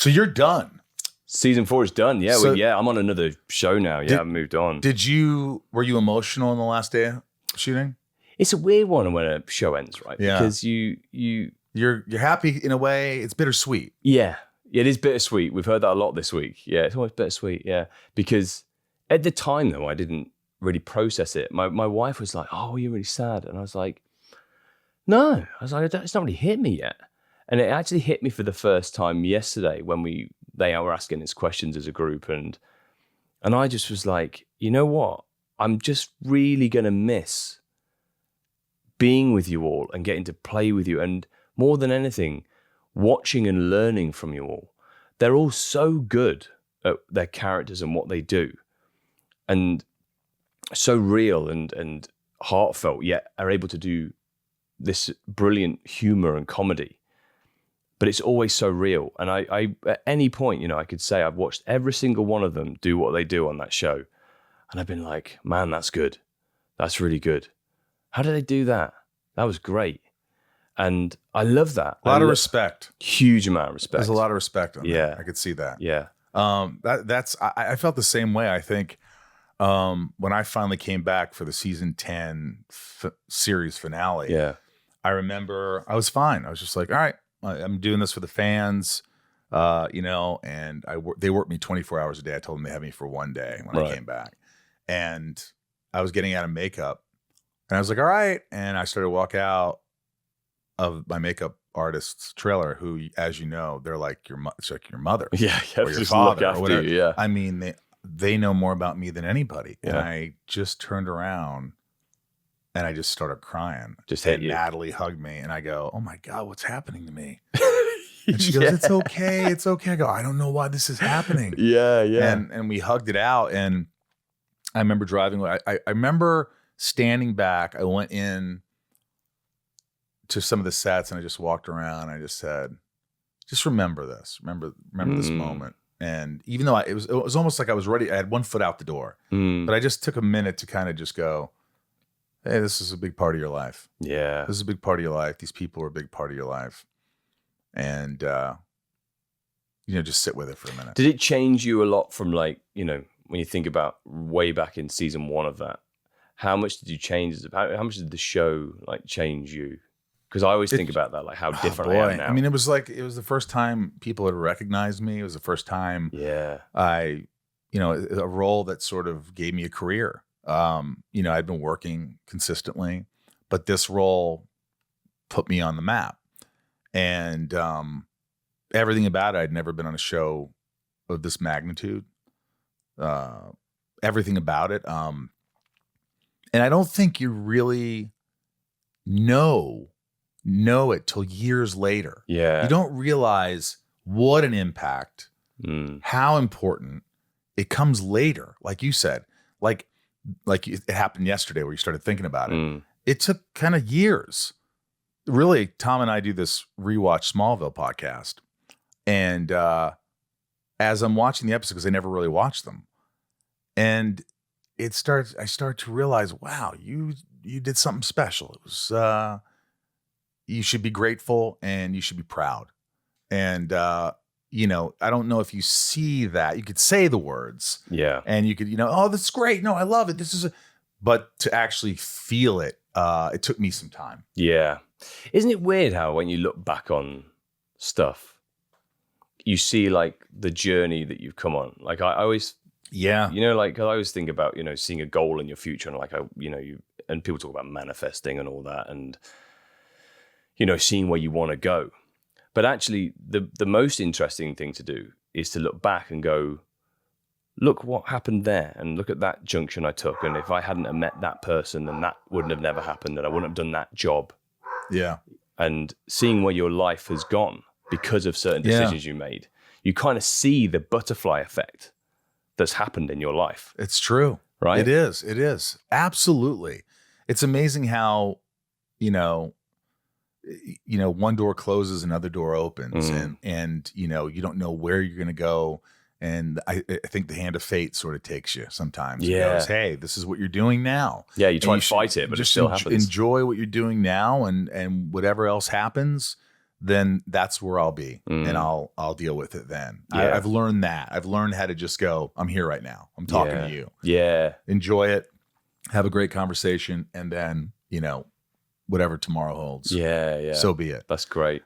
So you're done. Season 4 is done. Yeah, So- I'm on another show now. Yeah, I've moved on. Were you emotional in the last day of shooting? It's a weird one when a show ends, right? Yeah. Because You're happy in a way. It's bittersweet. Yeah, it is bittersweet. We've heard that a lot this week. Yeah, it's always bittersweet. Yeah, because at the time though, I didn't really process it. My wife was like, "Oh, you're really sad," and I was like, "No," I was like, "It's not really hit me yet." And it actually hit me for the first time yesterday when they were asking us questions as a group, and I just was like, you know what? I'm just really gonna miss being with you all and getting to play with you, and more than anything, watching and learning from you all. They're all so good at their characters and what they do, and so real and heartfelt, yet are able to do this brilliant humor and comedy. But it's always so real. And I at any point, I could say I've watched every single one of them do what they do on that show. And I've been like, man, that's good. That's really good. How did they do that? That was great. And I love that. A lot of respect. Huge amount of respect. There's a lot of respect on Yeah. that. I could see that. Yeah. I felt the same way. I think when I finally came back for the season 10 series finale, Yeah. I remember I was fine. I was just like, all right, I'm doing this for the fans, and they worked me 24 hours a day. I told them they had me for one day when I came back, and I was getting out of makeup, and I was like, all right. And I started to walk out of my makeup artist's trailer, who, as you know, they're like it's like your mother, Yeah. or your father, or whatever. Yeah. I mean, they know more about me than anybody. Yeah. And I just turned around and I just started crying. Just hit you. Natalie hugged me and I go, oh my God, what's happening to me? And she goes, it's okay. It's okay. I go, I don't know why this is happening. Yeah. And we hugged it out. And I remember driving. I remember standing back. I went in to some of the sets and I just walked around. And I just said, just remember this. Remember this moment. And even though it was almost like I was ready, I had one foot out the door, but I just took a minute to kind of just go, hey, this is a big part of your life. Yeah. This is a big part of your life. These people are a big part of your life. And, just sit with it for a minute. Did it change you a lot from when you think about way back in season 1 of that, how much did you change? How much did the show change you? Because I always think about that, like how different I am now. I mean, it was the first time people had recognized me. It was the first time a role that sort of gave me a career. I'd been working consistently, but this role put me on the map. And everything about it, I'd never been on a show of this magnitude. Everything about it. And I don't think you really know it till years later. Yeah. You don't realize what an impact, how important it comes later. Like you said, like it happened yesterday where you started thinking about it. It took kind of years. Really, Tom and I do this rewatch Smallville podcast. And as I'm watching the episode, because I never really watched them, and I start to realize, wow, you did something special. It was you should be grateful and you should be proud. And I don't know if you see that. You could say the words. Yeah. And you could, oh, this is great. No, I love it. But to actually feel it, it took me some time. Yeah. Isn't it weird how when you look back on stuff, you see the journey that you've come on? Like I always, I always think about, seeing a goal in your future and and people talk about manifesting and all that and, seeing where you want to go. But actually the most interesting thing to do is to look back and go, look what happened there and look at that junction I took. And if I hadn't have met that person, then that wouldn't have never happened and I wouldn't have done that job. Yeah. And seeing where your life has gone because of certain decisions you made, you kind of see the butterfly effect that's happened in your life. It's true. Right? It is. Absolutely. It's amazing how, one door closes, another door opens and you don't know where you're going to go. And I think the hand of fate sort of takes you sometimes. Yeah. It goes, hey, this is what you're doing now. Yeah, you try and fight it, but it still happens. Enjoy what you're doing now and whatever else happens, then that's where I'll be, and I'll deal with it then. Yeah. I've learned that. I've learned how to just go, I'm here right now. I'm talking to you. Yeah. Enjoy it. Have a great conversation, and then, whatever tomorrow holds. Yeah. So be it. That's great.